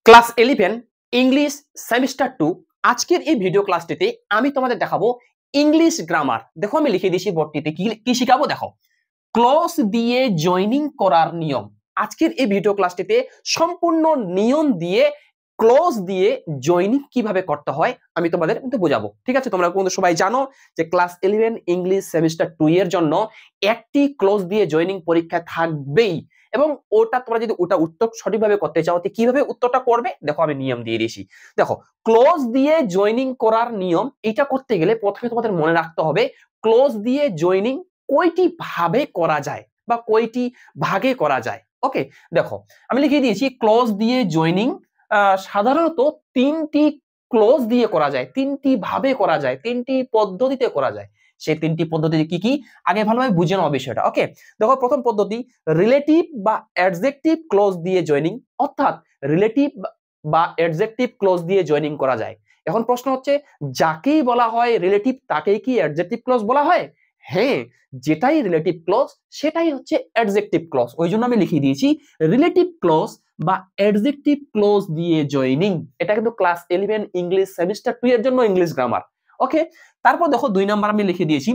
Class 11 English semester 2 আজকের এই video ক্লাসটিতে আমি তোমাদের দেখাবো ইংলিশ গ্রামার। দেখো আমি লিখে দিয়েছি বোর্ডটিতে কি শিখাবো দেখো। ক্লজ দিয়ে জয়েনিং করার নিয়ম। আজকের এই ভিডিও ক্লাসটিতে সম্পূর্ণ নিয়ম দিয়ে ক্লজ দিয়ে জয়েনিং কিভাবে করতে হয় আমি তোমাদের কিন্তু বোঝাবো। ঠিক আছে, তোমরা কিন্তু সবাই জানো যে ক্লাস 11 ইংলিশ সেমিস্টার 2 এর জন্য একটি ক্লজ দিয়ে জয়েনিং পরীক্ষা থাকবেই, এবং ওটা তোমরা যদি ওটা উত্তর সঠিকভাবে করতে চাও তো কিভাবে উত্তরটা করবে দেখো আমি নিয়ম দিয়ে দিয়েছি। দেখো, ক্লজ দিয়ে জয়েনিং করার নিয়ম, এটা করতে গেলে প্রথমে তোমাদের মনে রাখতে হবে ক্লজ দিয়ে জয়েনিং কয়টি ভাবে করা যায় বা কয়টি ভাগে করা যায়। ওকে, দেখো আমি লিখে দিয়েছি ক্লজ দিয়ে জয়েনিং সাধারণত তিনটি ক্লজ দিয়ে করা যায়, তিনটি ভাবে করা যায়, তিনটি পদ্ধতিতে করা যায়। সেই তিনটি পদ্ধতিতে কি কি আগে ভালোভাবে বুঝে নাও বিষয়টা। ওকে, দেখো প্রথম পদ্ধতি রিলেটিভ বা অ্যাডজেক্টিভ ক্লজ দিয়ে জয়েনিং, অর্থাৎ রিলেটিভ বা অ্যাডজেক্টিভ ক্লজ দিয়ে জয়েনিং করা যায়। এখন প্রশ্ন হচ্ছে যাকেই বলা হয় রিলেটিভ তাকেই কি অ্যাডজেক্টিভ ক্লজ বলা হয়? হ্যাঁ, যেটাই রিলেটিভ ক্লজ সেটাই হচ্ছে অ্যাডজেক্টিভ ক্লজ। ওই জন্য আমি লিখে দিয়েছি রিলেটিভ ক্লজ বা অ্যাডজেক্টিভ ক্লজ দিয়ে জয়েনিং। এটা কিন্তু ক্লাস 11 ইংলিশ সেমিস্টার 2 এর জন্য ইংলিশ গ্রামার। ওকে, তারপর দেখো 2 নাম্বার আমি লিখে দিয়েছি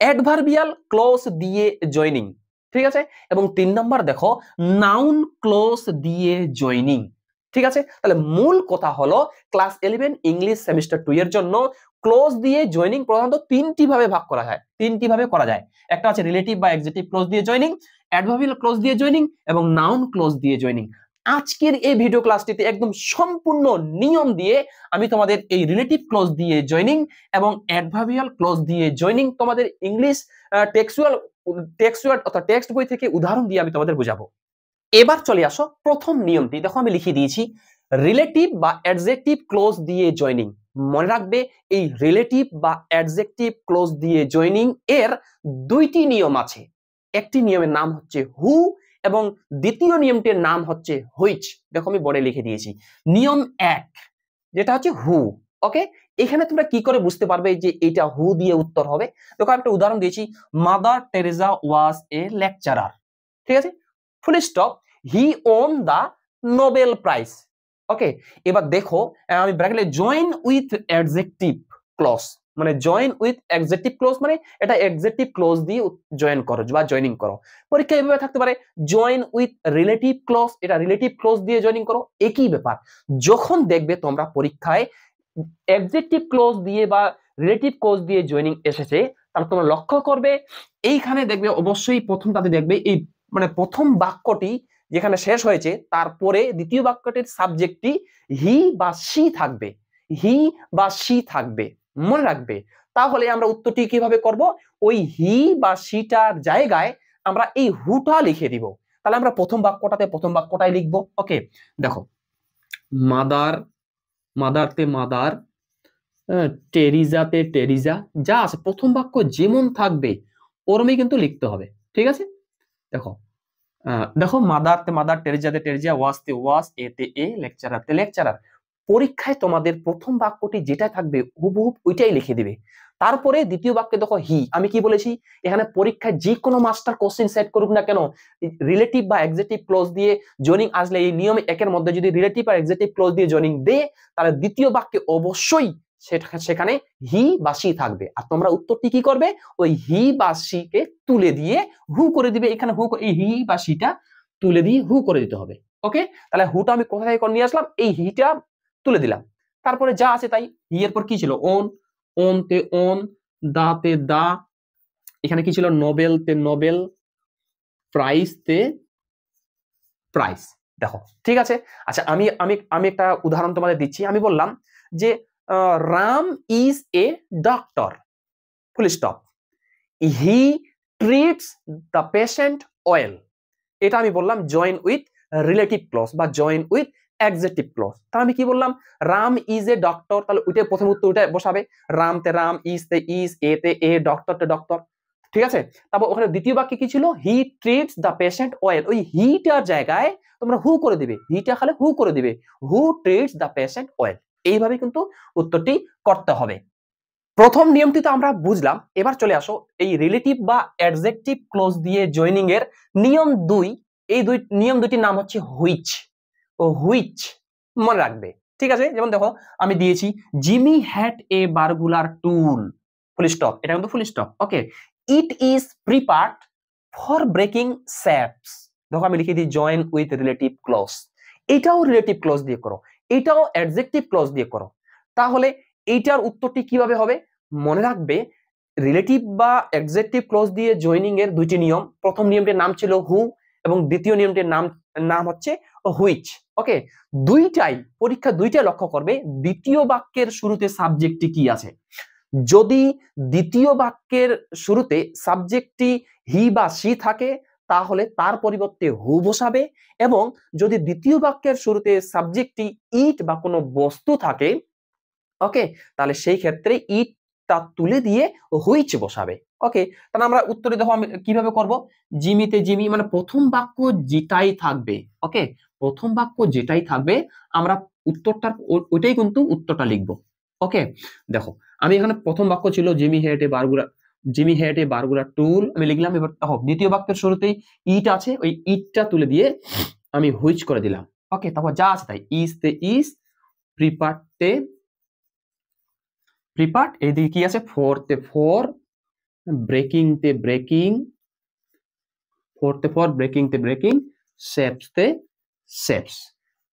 অ্যাডভার্বিয়াল ক্লজ দিয়ে জয়েনিং। ঠিক আছে, এবং 3 নাম্বার দেখো নাউন ক্লজ দিয়ে জয়েনিং। ঠিক আছে, তাহলে মূল কথা হলো ক্লাস 11 ইংলিশ সেমিস্টার 2 এর জন্য ক্লজ দিয়ে জয়েনিং প্রধানত তিনটি ভাবে ভাগ করা যায়, তিনটি ভাবে করা যায়। একটা আছে রিলেটিভ বা অ্যাডজেক্টিভ ক্লজ দিয়ে জয়েনিং, অ্যাডভার্বিয়াল ক্লজ দিয়ে জয়েনিং এবং নাউন ক্লজ দিয়ে জয়েনিং। আজকের এই ভিডিও ক্লাসটিতে একদম সম্পূর্ণ নিয়ম দিয়ে আমি তোমাদের এই রিলেটিভ ক্লজ দিয়ে জয়েনিং এবং অ্যাডভার্বিয়াল ক্লজ দিয়ে জয়েনিং তোমাদের ইংলিশ টেক্সচুয়াল অর্থাৎ টেক্সট বই থেকে উদাহরণ দিয়ে আমি তোমাদের বোঝাবো। এবার চলে আসো প্রথম নিয়মটি, দেখো আমি লিখে দিয়েছি রিলেটিভ বা অ্যাডজেক্টিভ ক্লজ দিয়ে জয়েনিং। মনে রাখবে এই রিলেটিভ বা অ্যাডজেক্টিভ ক্লজ দিয়ে জয়েনিং এর দুইটি নিয়ম আছে। একটি নিয়মের নাম হচ্ছে হু এবং দ্বিতীয় নিয়মটির নাম হচ্ছে হুইচ। দেখো আমি বোর্ডে লিখে দিয়েছি নিয়ম 1 যেটা হচ্ছে হু। ওকে, এখানে তোমরা কি করে বুঝতে পারবে যে এটা হু দিয়ে উত্তর হবে? দেখো একটা উদাহরণ দিয়েছি, Mother Teresa was a lecturer. ঠিক আছে, full stop, he won the Nobel prize. Okay, এবার দেখো আমি ব্র্যাকেটে জয়েন উইথ অ্যাডজেক্টিভ ক্লজ, মানে জয়েন উইথ অ্যাডজেক্টিভ ক্লজ মানে এটা অ্যাডজেক্টিভ ক্লজ দিয়ে জয়েন করো বা জয়েনিং করো। পরীক্ষা এভাবে থাকতে পারে জয়েন উইথ রিলেটিভ ক্লজ, এটা রিলেটিভ ক্লজ দিয়ে জয়েনিং করো। একই ব্যাপার, যখন দেখবে তোমরা পরীক্ষায় অ্যাডজেক্টিভ ক্লজ দিয়ে বা রিলেটিভ ক্লজ দিয়ে জয়েনিং এসেছে, তাহলে তোমরা লক্ষ্য করবে এইখানে দেখবে অবশ্যই প্রথমটাতে দেখবে এই মানে প্রথম বাক্যটি যেখানে শেষ হয়েছে তারপরে দ্বিতীয় বাক্যটির সাবজেক্টটি হি বা সি থাকবে, হি বা সি থাকবে, মনে রাখবে। তাহলে আমরা উত্তরটি কিভাবে করব? ওই হি বা সিটার জায়গায় আমরা এই হুটা লিখে দিব। তাহলে আমরা প্রথম বাক্যটাই লিখবো। ওকে, দেখো মাদার, মাদারতে মাদার, টেরিজাতে টেরিজা, যা আছে প্রথম বাক্য যেমন থাকবে ওরমই কিন্তু লিখতে হবে। ঠিক আছে, দেখো দেখো মাদারতে মাদার, টেরিজাতে টেরিজা, ওয়াজতে ওয়াজ, এতে এ, লেকচারারতে লেকচারার। পরীক্ষায় তোমাদের প্রথম বাক্যটি যেটা থাকবে হুবহুব ওইটাই লিখে দিবে। তারপরে দ্বিতীয় বাক্যে দেখো হি। আমি কি বলেছি, এখানে পরীক্ষায় যে কোনো মাস্টার কোশ্চেন সেট করুক না কেন রিলেটিভ বা এক্সেটিভ ক্লজ দিয়ে জয়েনিং আসলে এই নিয়ম একের মধ্যে যদি রিলেটিভ আর এক্সেটিভ ক্লজ দিয়ে জয়েনিং দেয় তাহলে দ্বিতীয় বাক্যে অবশ্যই সেখানে হি বা সি থাকবে। আর তোমরা উত্তরটি কি করবে, ওই হি বা সি কে তুলে দিয়ে হু করে দিবে। এখানে হু, এই হি বা সিটা তুলে দিয়ে হু করে দিতে হবে। ওকে, তাহলে হুটা আমি কোথা থেকে নিয়ে আসলাম, এই হিটা তুলে দিলাম। তারপরে যা আছে তাই। হি এর পর কি ছিল, ওন, ওন তে ওন, দা তে দা, এখানে কি ছিল নোবেল তে নোবেল, প্রাইস তে প্রাইস। দেখো ঠিক আছে। আচ্ছা আমি আমি আমি একটা উদাহরণ তোমাদের দিচ্ছি। আমি বললাম যে Ram is a doctor, full stop, he treats the patient well. এটা আমি বললাম জয়েন উইথ রিলেটিভ ক্লজ বা জয়েন উইথ অ্যাডজেক্টিভ ক্লজ। তাহলে আমি কি বললাম, রাম ইজ এ ডক্টর, তাহলে ওইটা প্রথম উত্তর ওইটা বসাবে, রাম তে রাম, ইজ তে ইজ, এ তে এ, ডক্টর তে ডক্টর। ঠিক আছে, তারপর ওখানে দ্বিতীয় বাক্যে কি ছিল, হি ট্রিটস দ্য পেশেন্ট ওয়েল, ওই হিটার জায়গায় তোমরা হু করে দিবে, হিটা খালে হু করে দিবে, হু ট্রিটস দ্য পেশেন্ট ওয়েল। এইভাবে কিন্তু উত্তরটি করতে হবে। প্রথম নিয়মটি তো আমরা বুঝলাম। এবার চলে আসো এই রিলেটিভ বা অ্যাডজেক্টিভ ক্লজ দিয়ে জয়েনিং এর নিয়ম 2। এই নিয়ম দুটির নাম হচ্ছে হুইচ ও হুইচ। মনে রাখবে, ঠিক আছে? যেমন দেখো আমি দিয়েছি Jimmy had a burglar tool, full stop, এটা কিন্তু full stop. Okay, it is prepared for breaking safes, দেখো আমি লিখে দিই জয়েন উইথ রিলেটিভ ক্লজ, এটাও রিলেটিভ ক্লজ দিয়ে করো, এটাও অ্যাডজেক্টিভ ক্লজ দিয়ে করো। তাহলে এইটার উত্তরটি কিভাবে হবে? মনে রাখবে রিলেটিভ বা অ্যাডজেক্টিভ ক্লজ দিয়ে জয়েনিং এর দুইটি নিয়ম। প্রথম নিয়মটির নাম ছিল হু এবং দ্বিতীয় নিয়মটির নাম হচ্ছে হুইচ। ওকে, দুইটাই পরীক্ষা দুইটাই লক্ষ্য করবে দ্বিতীয় বাক্যের শুরুতে সাবজেক্টটি কি আছে। যদি দ্বিতীয় বাক্যের শুরুতে সাবজেক্টটি হি বা সি থাকে তাহলে তার পরিবর্তে হু বসাবে, এবং যদি দ্বিতীয় বাক্যের শুরুতে সাবজেক্টটি ইট বা কোনো বস্তু থাকে, ওকে, তাহলে সেই ক্ষেত্রে ইটটা তুলে দিয়ে হুইচ বসাবে। ওকে, তাহলে আমরা উত্তরে দেখো আমি কিভাবে করব, জিমিতে জিমি মানে প্রথম বাক্য যেটাই থাকবে, ওকে, প্রথম বাক্য যেটাই থাকবে আমরা উত্তরটার ওইটাই কিন্তু উত্তরটা লিখবো। ওকে, দেখো আমি এখানে প্রথম বাক্য ছিল জিমি হেড এ বারগুলা, জিমি হেড এ বারগুলা টুল, আমি লিখলাম। এবার দেখো দ্বিতীয় বাক্যের শুরুতেই ইট আছে, ওই ইটটা তুলে দিয়ে আমি হুইচ করে দিলাম। ওকে, তারপর যা আছে তাই, ইজ প্রিপারতে প্রিপার্ট, এইদিকে কি আছে ফোরতে ফোর, ব্রেকিং তে ব্রেকিং, ফোরতে ফোর ব্রেকিং তে ব্রেকিং, শেপস তে শেপস।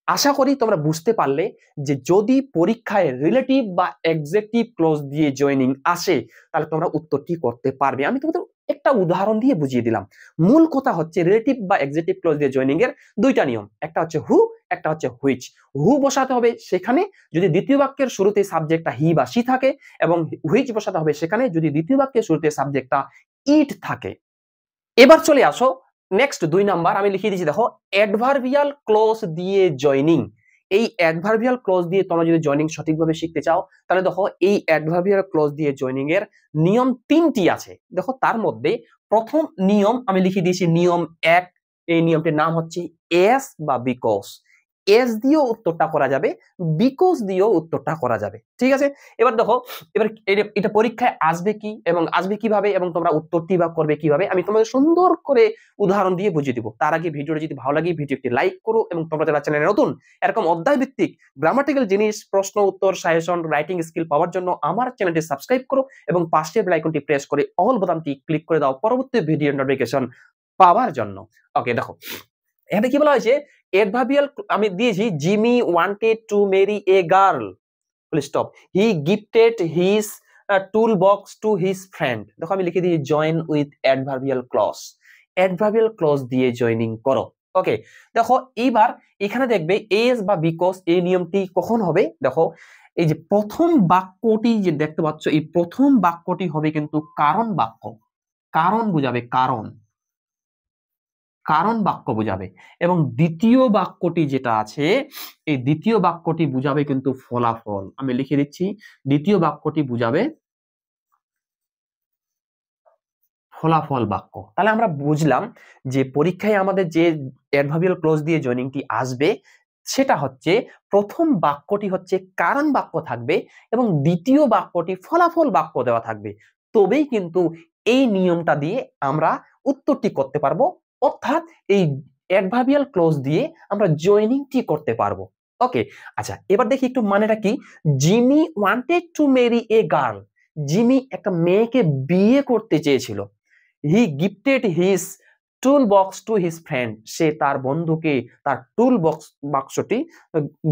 আশা করি তোমরা বুঝতে পারলে যে যদি পরীক্ষায় রিলেটিভ বা এডজেক্টিভ ক্লজ দিয়ে জয়েনিং আসে তাহলে তোমরা উত্তরটি করতে পারবে। আমি তোমাদের একটা উদাহরণ দিয়ে বুঝিয়ে দিলাম। মূল কথা হচ্ছে রিলেটিভ বা এডজেক্টিভ ক্লজ দিয়ে জয়েনিং এর দুইটা নিয়ম, একটা হচ্ছে হু, একটা হচ্ছে হুইচ। হু বসাতে হবে সেখানে যদি দ্বিতীয় বাক্যের শুরুতে সাবজেক্টটা হি বা সি থাকে, এবং হুইচ বসাতে হবে সেখানে যদি দ্বিতীয় বাক্যের শুরুতে সাবজেক্টটা ইট থাকে। এবার চলে আসো নেক্সট 2 নাম্বার, আমি লিখে দিয়েছি দেখো অ্যাডভার্বিয়াল ক্লজ দিয়ে জয়েনিং। এই অ্যাডভার্বিয়াল ক্লজ দিয়ে তোমরা যদি জয়েনিং সঠিকভাবে শিখতে চাও তাহলে দেখো এই অ্যাডভার্বিয়াল ক্লজ দিয়ে জয়েনিং এর নিয়ম 3টি আছে। দেখো তার মধ্যে প্রথম নিয়ম আমি লিখে দিয়েছি নিয়ম 1, এই নিয়মটির নাম হচ্ছে এস বা বিকজ। এস দিয়েও উত্তরটা করা যাবে, বিকজ দিয়েও উত্তরটা করা যাবে, ঠিক আছে? এবার দেখো এবার এটা পরীক্ষায় আসবে কি এবং আসবে কিভাবে এবং তোমরা উত্তরটি বা করবে কিভাবে আমি তোমাদের সুন্দর করে উদাহরণ দিয়ে বুঝিয়ে দিব। তার আগে ভিডিওটা যদি ভালো লাগে ভিডিওটি লাইক করো, এবং তোমরা যারা চ্যানেলে নতুন এরকম অধ্যায় ভিত্তিক গ্রামাটিক্যাল জিনিস, প্রশ্ন উত্তর, সাজেশন, রাইটিং স্কিল পাওয়ার জন্য আমার চ্যানেলটি সাবস্ক্রাইব করো এবং পাশের বেল আইকনটি প্রেস করে অল বোতামটি ক্লিক করে দাও পরবর্তী ভিডিও নোটিফিকেশন পাওয়ার জন্য। ওকে, দেখো এখানে কি বলা হয়েছে, অ্যাডভার্বিয়াল আমি দিয়েছি Jimmy wanted to marry a girl, full stop, he gifted his tool box to his friend. দেখো আমি লিখে দিই join with adverbial clause, adverbial clause দিয়ে জয়েনিং করো। ওকে, দেখো এইবার এখানে দেখবে এস বা বিকজ এই নিয়মটি কখন হবে, দেখো এই যে প্রথম বাক্যটি যে দেখতে পাচ্ছ এই প্রথম বাক্যটি হবে কিন্তু কারণ বাক্য, কারণ বুঝাবে, কারণ কারণ বাক্য বুঝাবে, এবং দ্বিতীয় বাক্যটি যেটা আছে এই দ্বিতীয় বাক্যটি বুঝাবে কিন্তু ফলাফল। আমি লিখে দিচ্ছি দ্বিতীয় বাক্যটি বুঝাবে ফলাফল বাক্য। তাহলে আমরা বুঝলাম যে পরীক্ষায় আমাদের যে অ্যাডভার্বিয়াল ক্লজ দিয়ে জয়েনিংটি আসবে সেটা হচ্ছে প্রথম বাক্যটি হচ্ছে কারণ বাক্য থাকবে এবং দ্বিতীয় বাক্যটি ফলাফল বাক্য দেওয়া থাকবে, তবেই কিন্তু এই নিয়মটা দিয়ে আমরা উত্তরটি করতে পারবো, অর্থাৎ এই অ্যাডভার্বিয়াল ক্লজ দিয়ে আমরা জয়েনিংটি করতে পারবো। ওকে, আচ্ছা এবার দেখি একটু মানেটা কি। Jimmy wanted to marry a girl, Jimmy একটা মেয়েকে বিয়ে করতে চেয়েছিল। He gifted his tool box to his friend, সে তার বন্ধুকে তার টুল বাক্সটি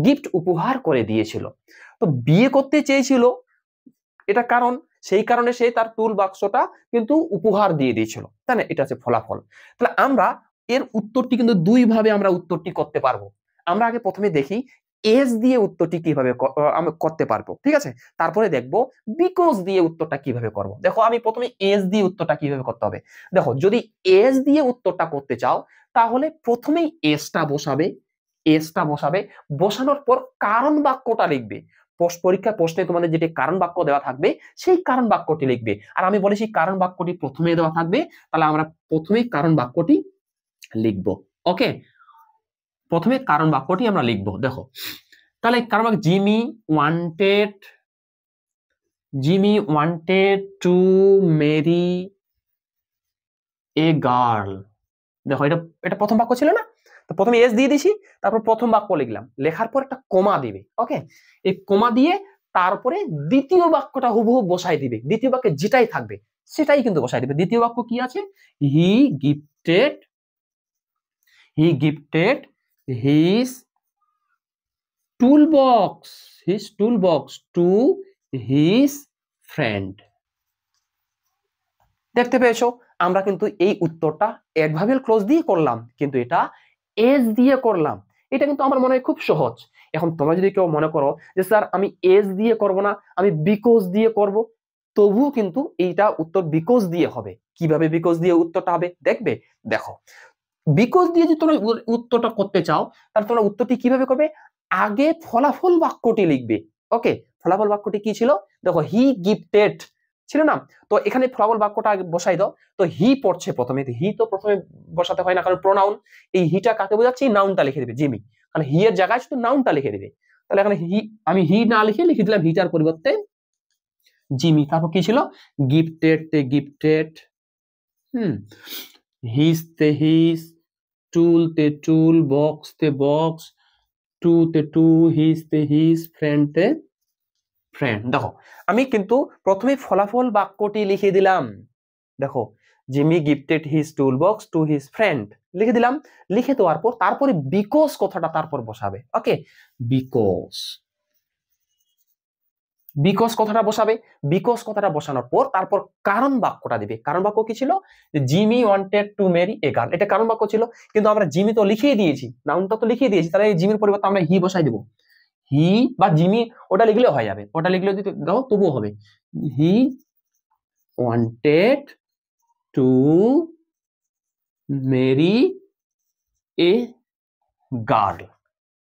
গিফট উপহার করে দিয়েছিল। তো বিয়ে করতে চেয়েছিল এটা কারণ, সেই কারণে সে তার টুল বাক্সটা কিন্তু উপহার দিয়ে দিয়েছিল, তাই না? এটা হচ্ছে ফলাফল। তাহলে আমরা এর উত্তরটি কিন্তু দুই ভাবে আমরা উত্তরটি করতে পারবো। আমরা আগে প্রথমে দেখি এস দিয়ে উত্তরটি কিভাবে আমরা করতে পারবো, ঠিক আছে? তারপরে দেখবো বিকজ দিয়ে উত্তরটা কিভাবে করব। দেখো আমি প্রথমে এস দিয়ে উত্তরটা কিভাবে করতে হবে। দেখো যদি এস দিয়ে উত্তরটা করতে চাও তাহলে প্রথমেই এসটা বসাবে, এসটা বসাবে, বসানোর পর কারণ বাক্যটা লিখবে। পরীক্ষা প্রশ্নে তোমাদের যেটি কারণ বাক্য দেওয়া থাকবে সেই কারণ বাক্যটি লিখবে। আর আমি বলেছি কারণ বাক্যটি প্রথমে দেওয়া থাকবে, তাহলে আমরা প্রথমেই কারণ বাক্যটি লিখবো। ওকে, প্রথমে কারণ বাক্যটি আমরা লিখবো। দেখো তাহলে কারণ বাক্য Jimmy wanted to marry a girl. দেখো এটা এটা প্রথম বাক্য ছিল না, তো প্রথমে এস দিয়ে দিছি, তারপর প্রথম বাক্য লিখলাম, লেখার পর একটা কমা দিবে। ওকে, এই কমা দিয়ে তারপরে দ্বিতীয় বাক্যটা হুবহু বসাই দিবে, দ্বিতীয় বাক্যে যেটাই থাকবে সেটাই কিন্তু বসাই দিবে। দ্বিতীয় বাক্য কি আছে? হি gifted his toolbox two his friend. দেখতে পেয়েছো, আমরা কিন্তু এই উত্তরটা অ্যাডভার্বিয়াল ক্লজ দিয়ে করলাম, কিন্তু এটা এস দিয়ে করলাম। এটা কিন্তু আমার মনে হয় খুব সহজ। এখন তোমরা যদি কেউ মনে করো যে স্যার আমি এস দিয়ে করব না, আমি বিকজ দিয়ে করব, তবুও কিন্তু এইটা উত্তর বিকজ দিয়ে হবে। কিভাবে বিকজ দিয়ে উত্তরটা হবে দেখবে? দেখো, বিকজ দিয়ে যদি তোমরা উত্তরটা করতে চাও, তাহলে তোমরা উত্তরটি কিভাবে করবে? আগে ফলাফল বাক্যটি লিখবে। ওকে, ফলাফল বাক্যটি কি ছিল? দেখো, হি গিফটেড ছিল না? তো এখানে ফলাফল বাক্যটা আগে বসাই দাও। তো হি পড়ছে প্রথমে, হি তো প্রথমে বসাতে হয় না, কারণ প্রোনাউন। এই হিটা কাকে বোঝাচ্ছে? নাউনটা লিখে দিবে, জিমি। তাহলে হি এর জায়গায় শুধু নাউনটা লিখে দিবে। তাহলে এখানে আমি হি না লিখে দিলাম হিটার পরিবর্তে জিমি। তারপর কি ছিল? Gifted his, tool box, to his, friend. দেখো, আমি কিন্তু প্রথমে ফলাফল বাক্যটি লিখে দিলাম। দেখো, Jimmy gifted his tool box to his friend লিখে দিলাম। লিখে দেওয়ার পর তারপরে বিকজ কথাটা তারপর বসাবে। ওকে, বিকজ কথাটা বসাবে। বিকজ কথাটা বসানোর পর তারপর কারণ বাক্যটা দিবে। কারণ বাক্য কি ছিল? Jimmy wanted to marry a girl, এটা কারণ বাক্য ছিল। কিন্তু আমরা জিমি তো লিখিয়ে দিয়েছি, নাউনটা তো লিখিয়ে দিয়েছি, তাহলে এই জিমির পরিবর্তে আমরা হি বসাই দেবো। হি বা জিমি ওটা লিখলেও হয়ে যাবে, ওটা লিখলেও যদি দাও তবুও হবে। He wanted to marry a girl.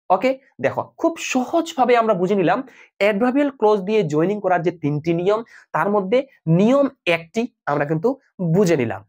Okay, দেখো খুব সহজভাবে আমরা বুঝে নিলাম অ্যাডভার্বিয়াল ক্লজ দিয়ে জয়েনিং করার যে 3টি নিয়ম, তার মধ্যে নিয়ম 1টি আমরা কিন্তু বুঝে নিলাম।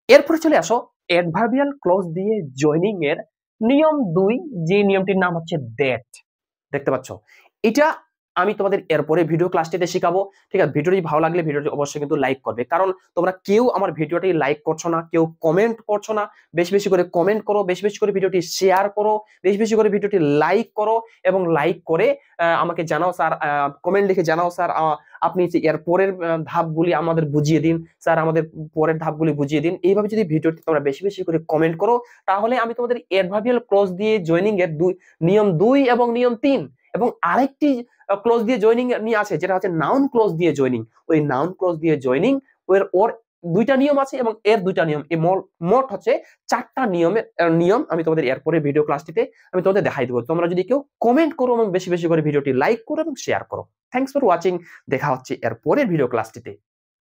এরপরে চলে আসো অ্যাডভার্বিয়াল ক্লজ দিয়ে জয়েনিং এর নিয়ম 2, যে নিয়মটির নাম হচ্ছে দ্যাট। দেখতে পাচ্ছ, এটা আমি তোমাদের এরপরে ভিডিও ক্লাসটিতে শেখাবো। ঠিক আছে, ভিডিওটি ভালো লাগলে ভিডিওটি অবশ্যই কিন্তু লাইক করবে, কারণ তোমরা কেউ আমার ভিডিওটি লাইক করছো না, কেউ কমেন্ট করছো না। বেশি বেশি করে কমেন্ট করো, বেশি বেশি করে ভিডিওটি শেয়ার করো, বেশি বেশি করে ভিডিওটি লাইক করো, এবং লাইক করে আমাকে জানাও স্যার, কমেন্ট লিখে জানাও স্যার আপনি এর পরের ধাপগুলি আমাদের বুঝিয়ে দিন, স্যার আমাদের পরের ধাপগুলি বুঝিয়ে দিন। এইভাবে যদি ভিডিওটি তোমরা বেশি বেশি করে কমেন্ট করো, তাহলে আমি তোমাদের অ্যাডভার্বিয়াল ক্লজ দিয়ে জয়েনিং এর নিয়ম 2 এবং নিয়ম 3 এবং আরেকটি ক্লোজ দিয়ে জয়েনিং নিয়ে আছে, যেটা হচ্ছে নাউন ক্লোজ দিয়ে জয়েনিং। ওই নাউন ক্লোজ দিয়ে জয়েনিং ওর 2টা নিয়ম আছে এবং এর 2টা নিয়ম, এই মোট হচ্ছে 4টা নিয়ম আমি তোমাদের এরপরে ভিডিও ক্লাসটিতে আমি তোমাদের দেখাই দেবো। তোমরা যদি কেউ কমেন্ট করো এবং বেশি বেশি করে ভিডিওটি লাইক করো এবং শেয়ার করো। Thanks for watching. দেখা হচ্ছে এরপরের ভিডিও ক্লাসটিতে।